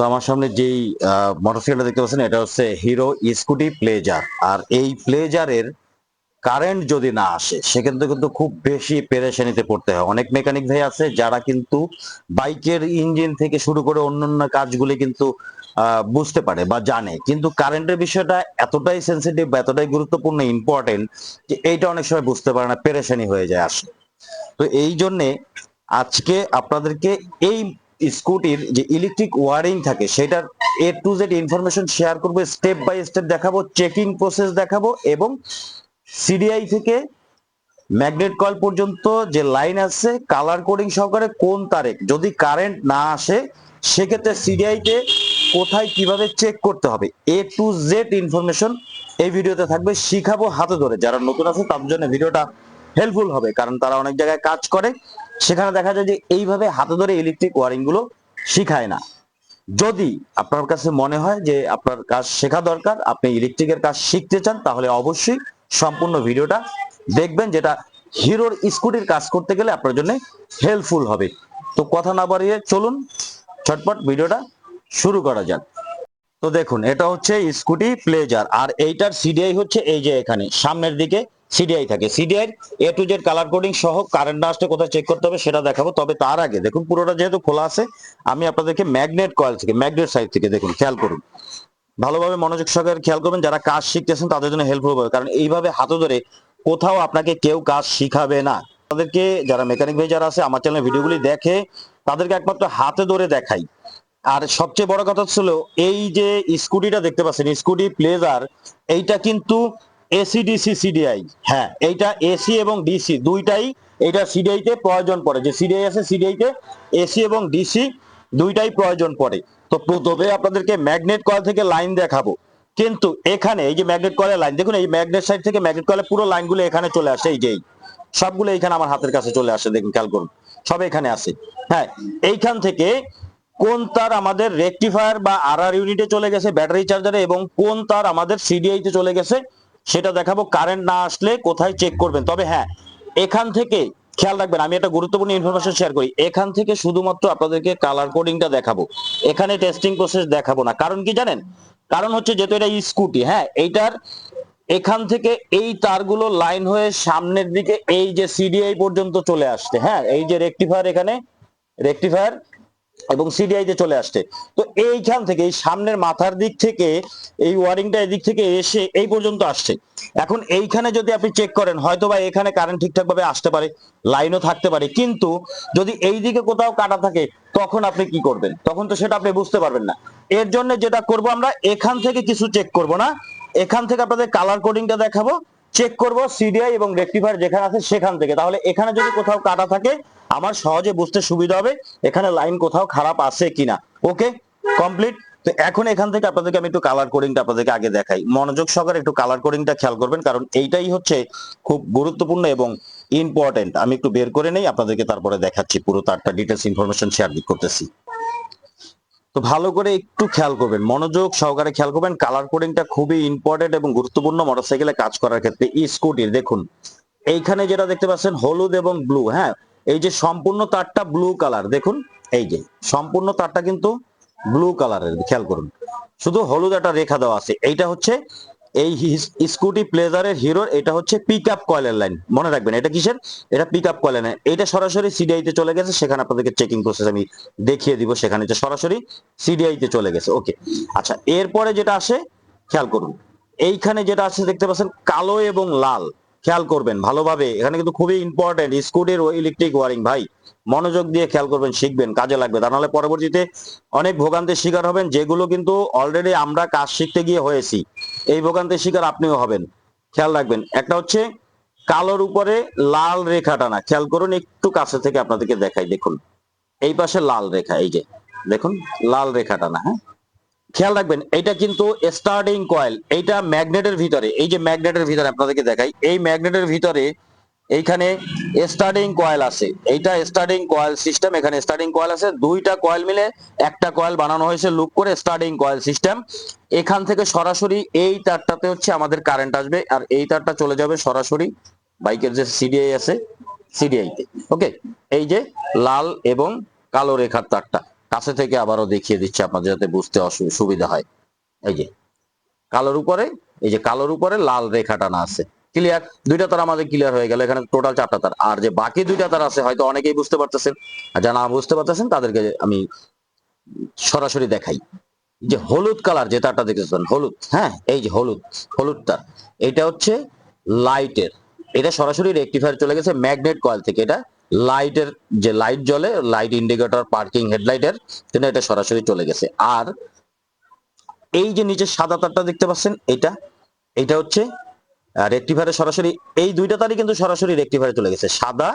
তো আমার সামনে যেই মোটরসাইকেলটা দেখতে পাচ্ছেন এটা হচ্ছে হিরো স্কুটি প্লেজার। আর এই প্লেজারের কারেন্ট যদি না আসে সেক্ষেত্রে কিন্তু খুব বেশি পেরেশানিতে পড়তে হয়। অনেক মেকানিক ভাই আছে যারা কিন্তু বাইকের ইঞ্জিন থেকে শুরু করে অন্যান্য কাজগুলি কিন্তু বুঝতে পারে বা জানে, কিন্তু কারেন্টের বিষয়টা এতটাই সেন্সিটিভ বা এতটাই গুরুত্বপূর্ণ ইম্পর্টেন্ট যে এইটা অনেক সময় বুঝতে পারে না, পেরেশানি হয়ে যায় আসলে। তো এই জন্যে আজকে আপনাদেরকে এই স্কুটির যে ইলেকট্রিক ওয়ারিং থাকে সেটার A to Z information share করবো, স্টেপ বাই স্টেপ দেখাবো, চেকিং প্রসেস দেখাবো এবং সিডিআই থেকে ম্যাগনেট কয়েল পর্যন্ত যে লাইন আছে কালার কোডিং সহকারে কোন তারে যদি কারেন্ট না আসে সেক্ষেত্রে সিডিআই তে কোথায় কিভাবে চেক করতে হবে, A to Z ইনফরমেশন এই ভিডিওতে থাকবে। শিখাবো হাতে ধরে, যারা নতুন আছে তাদের জন্য ভিডিওটা হেল্পফুল হবে, কারণ তারা অনেক জায়গায় কাজ করে সেখানে দেখা যায় যে এইভাবে হাতে ধরে ইলেকট্রিক ওয়ারিং গুলো শিখায় না। যদি আপনার কাছে মনে হয় যে আপনার কাজ শেখা দরকার, আপনি ইলেকট্রিকের কাজ শিখতে চান, তাহলে অবশ্যই সম্পূর্ণ ভিডিওটা দেখবেন, যেটা হিরোর স্কুটির কাজ করতে গেলে আপনার জন্য হেল্পফুল হবে। তো কথা না বাড়িয়ে চলুন ঝটপট ভিডিওটা শুরু করা যাক। তো দেখুন, এটা হচ্ছে স্কুটি প্লেজার আর এইটার সিডিআই হচ্ছে এই যে এখানে সামনের দিকে সিডিআই থাকে। CDI A to Z colour coding সহ কারেন্ট না আসলে কোথায় চেক করতে হবে সেটা দেখাবো। তবে তার আগে দেখুন, পুরোটা যেহেতু খোলা আছে আমি আপনাদেরকে ম্যাগনেট কয়েল থেকে, ম্যাগনেট সাইড থেকে দেখুন, খেয়াল করুন, ভালোভাবে মনোযোগ সহকারে খেয়াল করবেন। যারা কাজ শিখতেছেন তাদের জন্য হেল্পফুল হবে, কারণ এইভাবে হাতে ধরে কোথাও আপনাকে কেউ কাজ শিখাবে না। তাদেরকে, যারা মেকানিক ভাই যারা আছে আমার চ্যানেলে ভিডিওগুলি দেখে, তাদেরকে একমাত্র হাতে ধরে দেখাই। আর সবচেয়ে বড় কথা ছিল এই যে স্কুটিটা দেখতে পাচ্ছেন স্কুটি প্লেজার, এইটা কিন্তু এসি ডিসি সিডিআই। হ্যাঁ, এইটা এসি এবং ডিসি দুইটাই এটা সিডিআই তে প্রয়োজন পড়ে। যে সিডিআই আছে সিডিআই তে এসি এবং ডিসি দুইটাই প্রয়োজন পড়ে। তো প্রথমে আপনাদেরকে ম্যাগনেট কয়েল থেকে লাইন দেখাবো, কিন্তু এখানে এই যে ম্যাগনেট কয়েলের লাইন দেখুন, এই ম্যাগনেট সাইড থেকে ম্যাগনেট কয়েলের পুরো লাইনগুলো এখানে চলে আসে, এই যে সবগুলো এইখানে আমার হাতের কাছে চলে আসে, দেখুন খেয়াল করুন, সব এখানে আছে। হ্যাঁ, এইখান থেকে কোন তার আমাদের রেকটিফায়ার বা আরআর ইউনিটে চলে গেছে ব্যাটারি চার্জারে এবং কোন তার আমাদের সিডিআই তে চলে গেছে সেটা দেখাবো। কারেন্ট না আসলে কোথায় চেক করবেন। তবে হ্যাঁ, এখান থেকে খেয়াল রাখবেন, আমি একটা গুরুত্বপূর্ণ ইনফরমেশন শেয়ার করি, এখান থেকে শুধুমাত্র আপনাদেরকে কালার কোডিংটা দেখাবো, এখানে টেস্টিং প্রসেস দেখাবো না। কারণ কি জানেন? কারণ হচ্ছে যেহেতু এটা স্কুটি, হ্যাঁ, এইটার এখান থেকে এই তারগুলো লাইন হয়ে সামনের দিকে এই যে সিডিআই পর্যন্ত চলে আসছে। হ্যাঁ, এই যে রেকটিফায়ার, এখানে রেকটিফায়ার এবং সিডিআই তে চলে আসছে। তো এইখান থেকে এই সামনের মাথার দিক থেকে এই ওয়ারিংটা এদিক থেকে এসে এই পর্যন্ত আসছে। এখন এইখানে যদি আপনি চেক করেন, হয়তো বা এখানে কারেন্ট ঠিকঠাক ভাবে আসতে পারে, লাইনও থাকতে পারে, কিন্তু যদি এই দিকে কোথাও কাটা থাকে তখন আপনি কি করবেন? তখন তো সেটা আপনি বুঝতে পারবেন না। এর জন্য যেটা করব, আমরা এখান থেকে কিছু চেক করব না, এখান থেকে আপনাদের কালার কোডিংটা দেখাবো, চেক করব সিডিআই এবং রেকটিফায়ার যেখানে আছে সেখান থেকে। তাহলে এখানে যদি কোথাও কাটা থাকে আমার সহজে বুঝতে সুবিধা হবে এখানে লাইন কোথাও খারাপ আছে কিনা। ওকে, কমপ্লিট। তো এখন এখান থেকে আপনাদেরকে আমি একটু কালার কোডিংটা আপনাদেরকে আগে দেখাই, মনোযোগ সহকারে একটু কালার কোডিংটা খেয়াল করবেন, কারণ এইটাই হচ্ছে খুব গুরুত্বপূর্ণ এবং ইম্পর্টেন্ট। আমি একটু বের করে নেই, আপনাদেরকে তারপরে দেখাচ্ছি, পুরো তারটা ডিটেলস ইনফরমেশন শেয়ার করতেছি। তো ভালো করে একটু খেয়াল করবেন, মনোযোগ সহকারে খেয়াল করবেন, কালার কোডিংটা খুবই ইম্পর্টেন্ট এবং গুরুত্বপূর্ণ মোটরসাইকেলে কাজ করার ক্ষেত্রে। স্কুটির দেখুন, এইখানে যেটা দেখতে পাচ্ছেন হলুদ এবং ব্লু, হ্যাঁ, এই যে সম্পূর্ণ তারটা ব্লু কালার, দেখুন এই যে সম্পূর্ণ তারটা কিন্তু ব্লু কালারের, খেয়াল করুন, শুধু হলুদ একটা রেখা দেওয়া আছে। এইটা হচ্ছে এই স্কুটি প্লেজারের হিরোর, এটা হচ্ছে পিক আপ কয়েলের লাইন। মনে রাখবেন এটা কিসের? এটা পিক আপ কয়েলের লাইন। এটা সরাসরি সিডিআই তে চলে গেছে, সেখানে আপনাদেরকে চেকিং প্রসেস আমি দেখিয়ে দিব, সেখানে যে সরাসরি সিডিআই তে চলে গেছে। ওকে, আচ্ছা, এরপরে যেটা আসে খেয়াল করুন, এইখানে যেটা আছে দেখতে পাচ্ছেন কালো এবং লাল, খেয়াল করবেন ভালোভাবে, এখানে কিন্তু খুবই ইম্পর্টেন্ট স্কুটির ইলেকট্রিক ওয়ারিং। ভাই মনোযোগ দিয়ে খেয়াল করবেন, শিখবেন, কাজে লাগবে, তা নাহলে পরবর্তীতে অনেক ভোগান্তির শিকার হবেন, যেগুলো কিন্তু অলরেডি আমরা কাজ শিখতে গিয়ে হয়েছি। এই ভোগান্তির শিকার আপনিও হবেন, খেয়াল রাখবেন। একটা হচ্ছে কালোর উপরে লাল রেখা টানা, খেয়াল করুন, একটু কাছে থেকে আপনাদেরকে দেখাই, দেখুন এই পাশে লাল রেখা, এই যে দেখুন লাল রেখা টানা। হ্যাঁ, খেয়াল রাখবেন, এটা কিন্তু স্টার্টিং কয়েল, এইটা ম্যাগনেটের ভিতরে, এই যে ম্যাগনেটের ভিতরে আপনাদেরকে দেখাই, এই ম্যাগনেটের ভিতরে এইখানে স্টার্টিং কয়েল আছে, এইটা স্টার্টিং কয়েল সিস্টেম, এখানে স্টার্টিং কয়েল আছে, দুইটা কয়েল মিলে একটা কয়েল বানানো হয়েছে লুপ করে, স্টার্টিং কয়েল সিস্টেম। এখান থেকে সরাসরি এই তারটাতে হচ্ছে আমাদের কারেন্ট আসবে, আর এই তারটা চলে যাবে সরাসরি বাইকের যে সিডিআই আছে সিডিআই তে। ওকে, এই যে লাল এবং কালো রেখার তারটা, কাছে থেকে আবারও দেখিয়ে দিচ্ছি আপনাদের যাতে বুঝতে সুবিধা হয়। এই যে কালোর উপরে, এই যে কালোর উপরে লাল রেখা টানা আছে। ক্লিয়ার? দুইটা তার আমাদের ক্লিয়ার হয়ে গেল। এখানে টোটাল 4টা তার। আর যে বাকি দুইটা তার আছে হয়তো অনেকেই বুঝতে পারতেছেন, আর যারা না বুঝতে পারতেছেন তাদেরকে আমি সরাসরি দেখাই। যে হলুদ কালার যে তারটা দেখতেছেন, হলুদ, হ্যাঁ, এই যে হলুদ, হলুদ তার, এটা হচ্ছে লাইটের, এটা সরাসরি রেকটিফায়ার চলে গেছে ম্যাগনেট কয়েল থেকে। এটা লাইটের, যে লাইট জ্বলে, লাইট ইন্ডিকেটর, পার্কিং হেডলাইটের জন্য এটা সরাসরি চলে গেছে। আর এই যে নিচে সাদা তারটা দেখতে পাচ্ছেন, এটা হচ্ছে রেকটিফায়ারে সরাসরি, এই দুইটা তারই কিন্তু সরাসরি রেকটিফায়ারে চলে গেছে, সাদা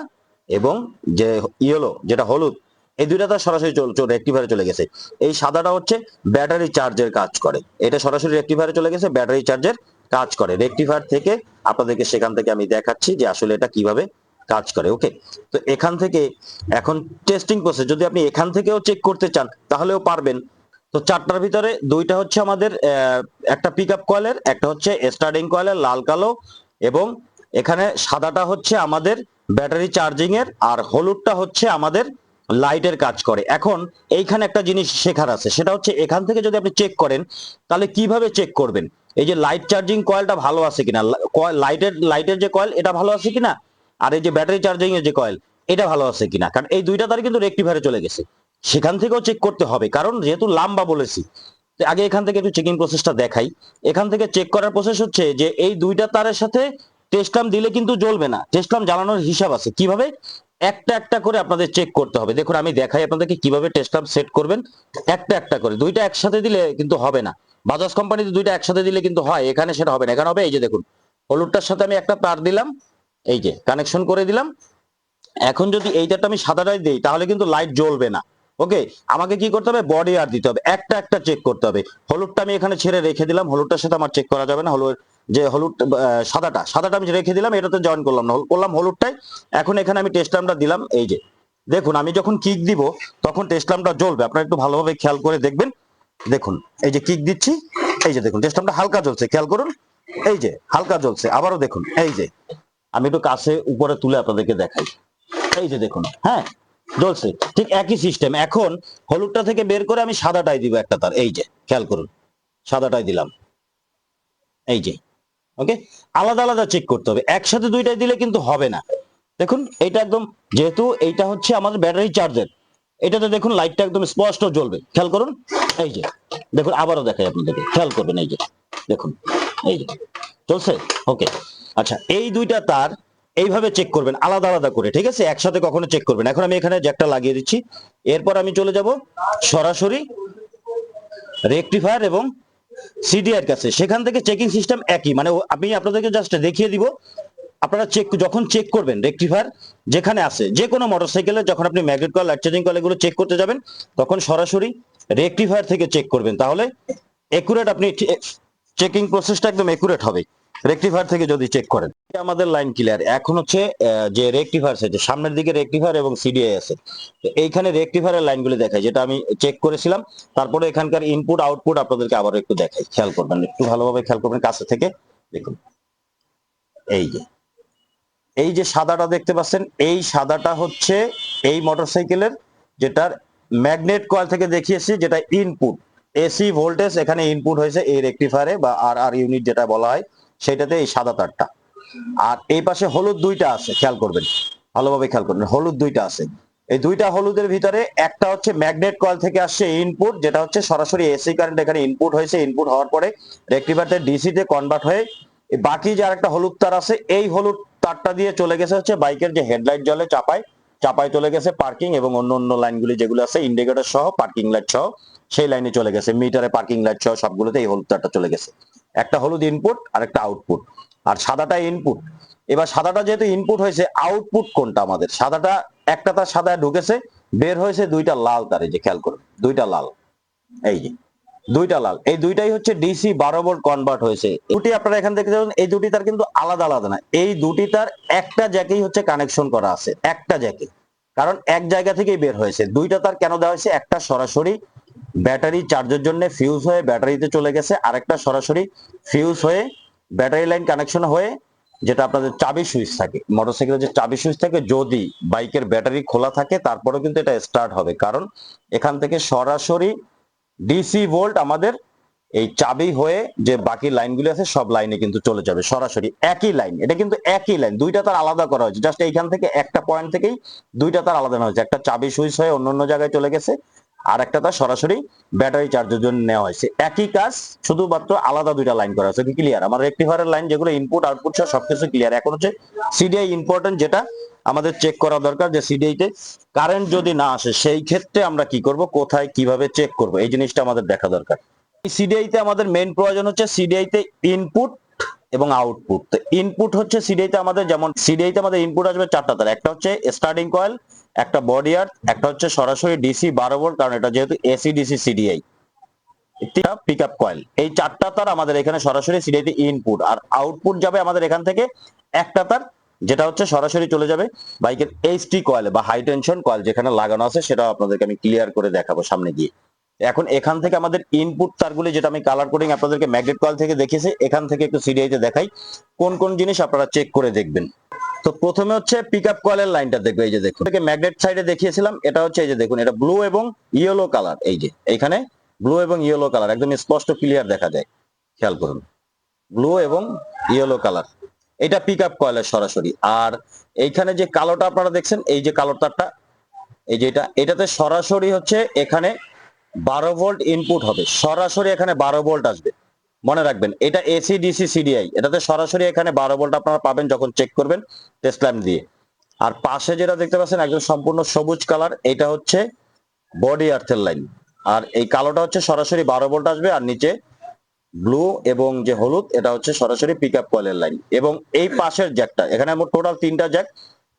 এবং যে ইয়েলো যেটা হলুদ, এই দুইটা তার সরাসরি রেকটিফায়ারে চলে গেছে। এই সাদাটা হচ্ছে ব্যাটারি চার্জের কাজ করে, এটা সরাসরি রেকটিফায়ারে চলে গেছে, ব্যাটারি চার্জের কাজ করে। রেকটিফায়ার থেকে আপনাদেরকে সেখান থেকে আমি দেখাচ্ছি যে আসলে এটা কিভাবে কাজ করে। ওকে, তো এখান থেকে এখন টেস্টিং প্রসেস, যদি আপনি এখান থেকেও চেক করতে চান তাহলেও পারবেন। তো চারটার ভিতরে দুইটা হচ্ছে আমাদের একটা পিকআপ কয়েলের, একটা হচ্ছে স্টার্টিং কয়েলের লাল কালো, এবং এখানে সাদাটা হচ্ছে আমাদের ব্যাটারি চার্জিং এর, আর হলুদটা হচ্ছে আমাদের লাইটের কাজ করে। এখন এইখানে একটা জিনিস শেখার আছে, সেটা হচ্ছে এখান থেকে যদি আপনি চেক করেন তাহলে কিভাবে চেক করবেন, এই যে লাইট চার্জিং কয়েলটা ভালো আছে কিনা, লাইটের যে কয়েল এটা ভালো আছে কিনা, আর এই যে ব্যাটারি চার্জিং এর যে কয়েল এটা ভালো আছে কিনা, কারণ এই দুইটা তার কিন্তু রেকটিফায়ারে চলে গেছে, সেখান থেকেও চেক করতে হবে। কারণ যেহেতু লাম্বা বলেছি, আগে এখান থেকে একটু চেকিং প্রসেসটা দেখাই। এখান থেকে চেক করার প্রসেস হচ্ছে যে এই দুইটা তারের সাথে টেস্ট ল্যাম্প দিলে কিন্তু জ্বলবে না, টেস্ট ল্যাম্প জ্বালানোর হিসাব আছে। কিভাবে? একটা একটা করে আপনাদের চেক করতে হবে। দেখুন আমি দেখাই আপনাদেরকে কিভাবে টেস্ট ল্যাম্প সেট করবেন। একটা একটা করে, দুইটা একসাথে দিলে কিন্তু হবে না। বাজাজ কোম্পানিতে দুইটা একসাথে দিলে কিন্তু হয়, এখানে সেটা হবে না। এখানে হবে এই যে দেখুন, হলুদটার সাথে আমি একটা তার দিলাম, এই যে কানেকশন করে দিলাম। এখন যদি এই তারটা আমি সাদাটাই দিই তাহলে কিন্তু লাইট জ্বলবে না। ওকে, আমাকে কি করতে হবে, বডি আর দিতে হবে, একটা একটা চেক করতে হবে। হলুদটা আমি এখানে ছেড়ে রেখে দিলাম, হলুদটার সাথে আমার চেক করা যাবে না। হলুদ যে হলুদ, সাদাটা আমি রেখে দিলাম, এটাতে জয়েন করলাম না, করলাম হলুদটাই। এখন এখানে আমি টেস্ট ল্যাম্পটা দিলাম, এই যে দেখুন আমি যখন কিক দিব তখন টেস্ট ল্যাম্পটা জ্বলবে। আপনারা একটু ভালোভাবে খেয়াল করে দেখবেন। দেখুন এই যে কিক দিচ্ছি, এই যে দেখুন টেস্ট ল্যাম্পটা হালকা জ্বলছে, খেয়াল করুন, এই যে হালকা জ্বলছে। আবারও দেখুন, এই যে আমি একটু কাছে উপরে তুলে আপনাদেরকে দেখাই, এই যে দেখুন, হ্যাঁ জ্বলছে। ঠিক একই সিস্টেম। এখন হলুদটা থেকে বের করে আমি সাদাটাই দিব একটা তার, এই যে খেয়াল করুন, সাদাটাই দিলাম, এই যে। ওকে, আলাদা আলাদা চেক করতে হবে, একসাথে দুইটাই দিলে কিন্তু হবে না। দেখুন এইটা একদম, যেহেতু এইটা হচ্ছে আমাদের ব্যাটারি চার্জের, এটাতে দেখুন লাইটটা একদম স্পষ্ট জ্বলবে, খেয়াল করুন, এই যে দেখুন, আবারও দেখাই আপনাদেরকে, খেয়াল করবেন, এই যে দেখুন, এই যে চলছে। ওকে, আচ্ছা, এই দুইটা তার এইভাবে চেক করবেন আলাদা আলাদা করে, ঠিক আছে, একসাথে কখনো চেক করবেন। এখন আমি এখানে জ্যাকটা লাগিয়ে দিচ্ছি, এরপর আমি চলে যাব সরাসরি রেকটিফায়ার এবং সিডিআর কাছে। সেখান থেকে চেকিং সিস্টেম একই, মানে আমি আপনাদেরকে জাস্ট দেখিয়ে দিব। আপনারা যখন চেক করবেন রেকটিফায়ার যেখানে আছে, যে কোনো মোটরসাইকেলে যখন আপনি magnet coil, light charging coil এগুলো চেক করতে যাবেন, তখন সরাসরি রেকটিফায়ার থেকে চেক করবেন, তাহলে একুরেট, আপনি চেকিং প্রসেসটা একদম একুরেট হবে রেকটিফায়ার থেকে যদি চেক করেন। আমাদের লাইন ক্লিয়ার। এখন হচ্ছে যে রেকটিফায়ার আছে, সামনের দিকে রেকটিফায়ার এবং সিডিআই আছে, তো এইখানে রেকটিফায়ারের লাইনগুলো দেখাই, যেটা আমি চেক করেছিলাম। তারপরে এখানকার ইনপুট আউটপুট আপনাদেরকে আবার একটু দেখাই, খেয়াল করবেন, একটু ভালোভাবে খেয়াল করবেন কাছে থেকে। দেখুন এই যে, এই যে সাদাটা দেখতে পাচ্ছেন, এই সাদাটা হচ্ছে এই মোটরসাইকেলের, যেটার ম্যাগনেট কয়েল থেকে দেখিয়েছি, যেটা ইনপুট এসি ভোল্টেজ এখানে ইনপুট হয়েছে এই রেকটিফায়ারে, বা আর আর ইউনিট যেটা বলা হয় সেটাতে, এই সাদা তারটা। আর এই পাশে হলুদ দুইটা আছে, খেয়াল করবেন, ভালোভাবে খেয়াল করবেন, হলুদ দুইটা আছে। এই দুইটা হলুদের ভিতরে একটা হচ্ছে ম্যাগনেট কয়েল থেকে আসছে ইনপুট, যেটা হচ্ছে সরাসরি এসি কারেন্ট এখানে ইনপুট হয়েছে, ইনপুট হওয়ার পরে রেকটিফায়ারতে ডিসি তে কনভার্ট হয়ে বাকি যে আরেকটা হলুদ তার আছে, এই হলুদ তারটা দিয়ে চলে গেছে হচ্ছে বাইকের যে হেডলাইট জ্বলে চাপায়, চাপায় চলে গেছে পার্কিং এবং অন্য অন্য লাইনগুলি যেগুলো আছে ইন্ডিকেটর সহ, পার্কিং লাইট সহ, সেই লাইনে চলে গেছে, মিটারে পার্কিং লাইট সহ সবগুলোতে এই হলুদ তারটা চলে গেছে। একটা হলুদ ইনপুট আর একটা আউটপুট, আর সাদাটা ইনপুট। এবার সাদাটা যেহেতু ইনপুট হয়েছে, আউটপুট কোনটা আমাদের, সাদাটা একটা তার সাদা ঢুকেছে, বের হয়েছে দুইটা লাল তার, এই যে খেয়াল করুন, দুইটা লাল, এই যে দুইটা লাল, এই দুইটাই হচ্ছে ডিসি 12 ভোল্ট কনভার্ট হয়েছে। দুটি আপনারা এখান থেকে দেখুন, এই দুটি তার কিন্তু আলাদা আলাদা না, এই দুটি তার একটা জ্যাকেই হচ্ছে কানেকশন করা আছে, একটা জ্যাকে, কারণ এক জায়গা থেকেই বের হয়েছে। দুইটা তার কেন দেওয়া হয়েছে, একটা সরাসরি ব্যাটারি চার্জের জন্য ফিউজ হয়ে ব্যাটারিতে চলে গেছে, আরেকটা সরাসরি ফিউজ হয়ে ব্যাটারি লাইন কানেকশন হয়ে যেটা আপনাদের চাবি সুইচ থাকে, মোটরসাইকেলের যে চাবি সুইচ থাকে, যদি বাইকের ব্যাটারি খোলা থাকে তারপরেও কিন্তু এটা স্টার্ট হবে, কারণ এখান থেকে সরাসরি ডিসি ভোল্ট আমাদের এই চাবি হয়ে যে বাকি লাইনগুলো আছে সব লাইনে কিন্তু চলে যাবে সরাসরি একই লাইন। এটা কিন্তু একই লাইন, দুইটা তার আলাদা করা হয়েছে, জাস্ট এইখান থেকে একটা পয়েন্ট থেকেই দুইটা তার আলাদা নেওয়া হয়েছে। একটা চাবি সুইচ হয়ে অন্য অন্য জায়গায় চলে গেছে, আর একটা তার সরাসরি ব্যাটারি চার্জের জন্য নেওয়া হয়েছে। একই কাজ, শুধুমাত্র আলাদা দুইটা লাইন করা হয়েছে। ক্লিয়ার? আমার রেকটিফায়ারের লাইন যেগুলো ইনপুট আউটপুট সবকিছু ক্লিয়ার। এখন হচ্ছে সিডিআই ইম্পর্টেন্ট, যেটা আমাদের চেক করা দরকার যে সিডিআই তে কারেন্ট যদি না আসে সেই ক্ষেত্রে আমরা কি করব, কোথায় কিভাবে চেক করব, এই জিনিসটা আমাদের দেখা দরকার। সিডিআই তে আমাদের মেইন প্রয়োজন হচ্ছে সিডিআই তে ইনপুট এবং আউটপুট। তো ইনপুট হচ্ছে সিডিআই তে আমাদের, যেমন সিডিআই তে আমাদের ইনপুট আসবে চারটা তার, একটা হচ্ছে স্টার্টিং কয়েল, একটা বডি আর্থ, একটা হচ্ছে সরাসরি ডিসি 12 ভোল্ট, কারণ এটা যেহেতু এসি ডিসি সিডিআই, একটা পিকআপ কয়েল। এই চারটা তার আমাদের এখানে সরাসরি সিডিআই তে ইনপুট, আর আউটপুট যাবে আমাদের এখান থেকে একটা তার, যেটা হচ্ছে সরাসরি চলে যাবে বাইকের এইচটি কয়েল বা হাই টেনশন কয়েল যেখানে লাগানো আছে, সেটা আপনাদেরকে আমি ক্লিয়ার করে দেখাবো সামনে গিয়ে। এখন এখান থেকে আমাদের ইনপুট তারগুলি, যেটা আমি কালার কোডিং আপনাদেরকে ম্যাগনেট কয়েল থেকে দেখিয়েছি, এখান থেকে একটু সিডিআই তে দেখাই কোন কোন জিনিস আপনারা চেক করে দেখবেন। তো প্রথমে হচ্ছে পিকআপ কয়েলের লাইনটা দেখবে, এই যে দেখুন ম্যাগনেট সাইডে দেখিয়েছিলাম, এটা হচ্ছে এই যে দেখুন, এটা ব্লু এবং ইয়েলো কালার, এই যে এইখানে ব্লু এবং ইয়েলো কালার একদম স্পষ্ট ক্লিয়ার দেখা যায়, খেয়াল করুন, ব্লু এবং ইয়েলো কালার, এটা পিকআপ কয়েলের সরাসরি। আর এইখানে যে কালোটা আপনারা দেখছেন, এই যে কালো তারটা, এই যে এটাতে সরাসরি হচ্ছে এখানে 12 ভোল্ট ইনপুট হবে, সরাসরি এখানে 12 ভোল্ট আসবে, মনে রাখবেন। এটা এসি ডিসি সিডিআই, এটাতে সরাসরি এখানে 12 ভোল্ট আপনারা পাবেন যখন চেক করবেন টেস্ট ল্যাম্প দিয়ে। আর পাশে যেটা দেখতে পাচ্ছেন একদম সম্পূর্ণ সবুজ কালার, এটা হচ্ছে বডি আর্থের লাইন, আর এই কালোটা হচ্ছে সরাসরি 12 ভোল্ট আসবে, আর নিচে ব্লু এবং যে হলুদ এটা হচ্ছে সরাসরি পিকআপ কয়েলের লাইন। এবং এই পাশের জ্যাকটা, এখানে আমার টোটাল 3টা জ্যাক,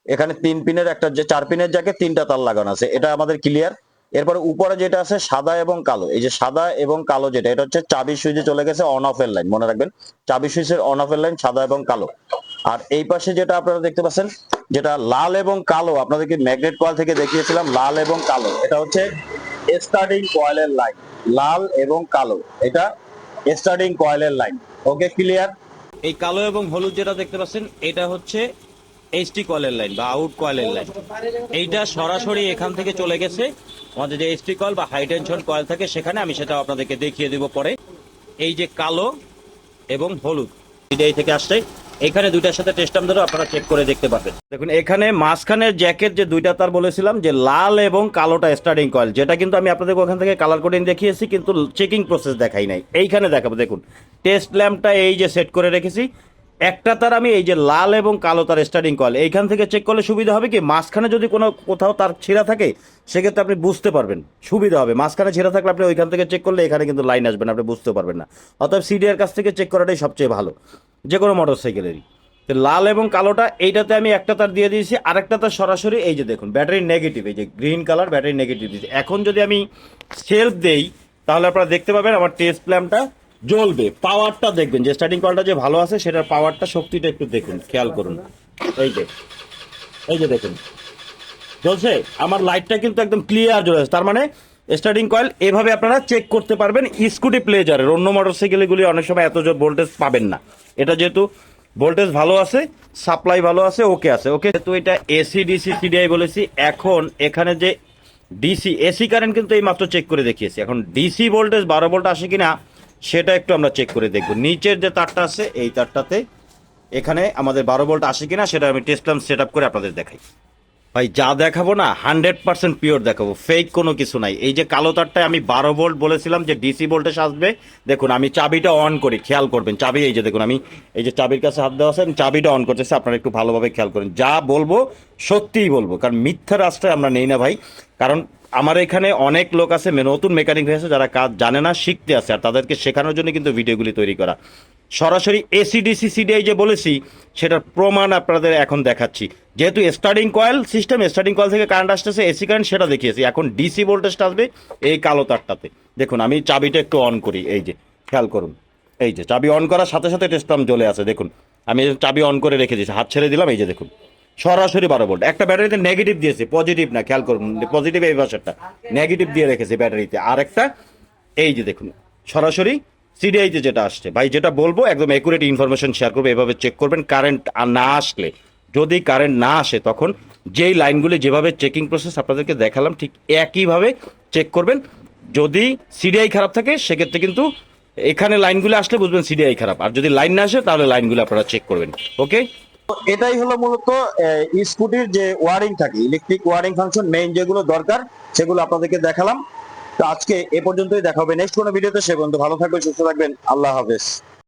এখানে 3 পিনের একটা যে 4 পিনের জ্যাকে 3টা তার লাগানো আছে, এটা আমাদের ক্লিয়ার। এরপরে উপরে যেটা আছে সাদা এবং কালো, এই যে সাদা এবং কালো যেটা, এটা হচ্ছে চাবি সুইচে চলে গেছে অন অফ এর লাইন, মনে রাখবেন চাবি সুইচের অন অফ এর লাইন সাদা এবং কালো। আর এই পাশে যেটা আপনারা দেখতে পাচ্ছেন, যেটা লাল এবং কালো, আপনাদেরকে ম্যাগনেট কয়েল থেকে দেখিয়েছিলাম লাল এবং কালো, এটা হচ্ছে স্টার্টিং কয়েলের লাইন, লাল এবং কালো, এটা স্টার্টিং কয়েলের লাইন। ওকে, ক্লিয়ার? এই কালো এবং হলুদ যেটা দেখতে পাচ্ছেন, এটা হচ্ছে এইচটি কয়েলের লাইন বা আউট কয়েলের লাইন। এইটা সরাসরি এখান থেকে চলে গেছে আমাদের যে এইচটি কয়েল বা হাই টেনশন কয়েল থাকে সেখানে, আমি সেটা আপনাদেরকে দেখিয়ে দিব পরে। এই যে কালো এবং হলুদ এই থেকে আসছে, এখানে দুইটার সাথে টেস্ট ধরে আপনারা চেক করে দেখতে পাবেন। দেখুন এখানে মাঝখানের জ্যাকেট যে দুইটা তার বলেছিলাম যে লাল এবং কালোটা স্টার্টিং কয়েল, যেটা কিন্তু আমি আপনাদের ওখান থেকে কালার কোডিং দেখিয়েছি, কিন্তু চেকিং প্রসেস দেখাই নাই, এইখানে দেখাবো। দেখুন টেস্ট ল্যাম্পটা এই যে সেট করে রেখেছি, একটা তার আমি এই যে লাল এবং কালো তার স্টার্টিং কয়েল, এইখান থেকে চেক করলে সুবিধা হবে কি, মাঝখানে যদি কোথাও তার ছেঁড়া থাকে সেক্ষেত্রে আপনি বুঝতে পারবেন, সুবিধা হবে। মাঝখানে ছেঁড়া থাকলে আপনি ওইখান থেকে চেক করলে এখানে কিন্তু লাইন আসবে না, আপনি বুঝতে পারবেন না। অতএব সিডিআর কাছ থেকে চেক করাটাই সবচেয়ে ভালো যে কোনো মোটর সাইকেলেরই। লাল এবং কালোটা এইটাতে আমি একটা তার দিয়ে দিয়েছি, আরেকটা তার সরাসরি এই যে দেখুন ব্যাটারি নেগেটিভ, এই যে গ্রিন কালার ব্যাটারি নেগেটিভ দিয়েছি। এখন যদি আমি সেলফ দেই তাহলে আপনারা দেখতে পাবেন আমার টেস্ট ল্যাম্পটা জ্বলবে, পাওয়ারটা দেখবেন যে স্টার্টিং কয়েলটা যে ভালো আছে সেটার পাওয়ারটা, শক্তিটা একটু দেখুন, খেয়াল করুন, এই যে দেখুন জ্বলছে, আমার লাইটটা কিন্তু একদম ক্লিয়ার জ্বলে আছে। তার মানে স্টার্টিং কয়েল এভাবে আপনারা চেক করতে পারবেন স্কুটি প্লেজারের। অন্য মোটরসাইকেলগুলি অনেক সময় এত জোর ভোল্টেজ পাবেন না, এটা যেহেতু ভোল্টেজ ভালো আছে, সাপ্লাই ভালো আছে, ওকে আছে। ওকে, তো এটা এসি ডিসি সিডিআই বলেছি। এখন এখানে যে ডিসি এসি কারেন্ট কিন্তু এই মাত্র চেক করে দেখিয়েছি, এখন ডিসি ভোল্টেজ 12 ভোল্ট আসে কিনা সেটা একটু আমরা চেক করে দেখব। নিচের যে তারটা আছে এই তারটাতে এখানে আমাদের 12 ভোল্ট আসে কিনা সেটা আমি টেস্ট ল্যাম্প সেট আপ করে আপনাদের দেখাই। ভাই যা দেখাবো না 100% পিওর দেখাবো, ফেক কোনো কিছু নাই। এই যে কালো তারটায় আমি 12 ভোল্ট বলেছিলাম যে ডিসি ভোল্টেজ আসবে, দেখুন আমি চাবিটা অন করি, খেয়াল করবেন চাবি, এই যে দেখুন আমি এই যে চাবির কাছে হাত দেওয়া আছে, আমি চাবিটা অন করতেছি, আপনারা একটু ভালোভাবে খেয়াল করেন। যা বলবো সত্যিই বলবো, কারণ মিথ্যার রাস্তায় আমরা নেই না ভাই। কারণ আমার এখানে অনেক লোক আছে, নতুন মেকানিক হয়েছে, যারা কাজ জানে না, শিখতে আছে, আর তাদেরকে শেখানোর জন্য কিন্তু ভিডিওগুলি তৈরি করা। সরাসরি এসি ডিসি সিডিআই যে বলেছি সেটার প্রমাণ আপনাদের এখন দেখাচ্ছি। যেহেতু starting coil system, starting coil থেকে কারেন্ট আসতেছে, এসি কারেন্ট সেটা দেখিয়েছি। এখন ডিসি ভোল্টেজটা আসবে এই কালো তারটাতে। দেখুন আমি চাবিটা একটু অন করি, এই যে খেয়াল করুন, এই যে চাবি অন করার সাথে সাথে টেস্ট পাম্প জ্বলে আছে। দেখুন আমি চাবি অন করে রেখে দিয়েছি, হাত ছেড়ে দিলাম, এই যে দেখুন সরাসরি 12 ভোল্ট। একটা ব্যাটারিতে নেগেটিভ দিয়েছে, পজিটিভ না, খেয়াল করুন পজিটিভ এই পাশেরটা নেগেটিভ দিয়ে রেখেছে ব্যাটারিতে, আর একটা এই যে দেখুন সরাসরি সিডিআই তে যেটা আসছে ভাই, যেটা বলবো একদম একুরেট ইনফরমেশন শেয়ার করবো, এভাবে চেক করবেন। কারেন্ট না আসলে, যদি কারেন্ট না আসে তখন যেই লাইনগুলি যেভাবে চেকিং প্রসেস আপনাদেরকে দেখালাম ঠিক একইভাবে চেক করবেন। যদি সিডিআই খারাপ থাকে সেক্ষেত্রে কিন্তু এখানে লাইনগুলো আসলে বুঝবেন সিডিআই খারাপ, আর যদি লাইন না আসে তাহলে লাইনগুলো আপনারা চেক করবেন। ওকে, তো এটাই হলো মূলত স্কুটির যে ওয়ারিং থাকে, ইলেকট্রিক ওয়ারিং ফাংশন মেইন যেগুলো দরকার সেগুলো আপনাদেরকে দেখালাম। তো আজকে এ পর্যন্তই, দেখা হবে নেক্সট কোনো ভিডিওতে। সে পর্যন্ত ভালো থাকবেন, সুস্থ থাকবেন, আল্লাহ হাফেজ।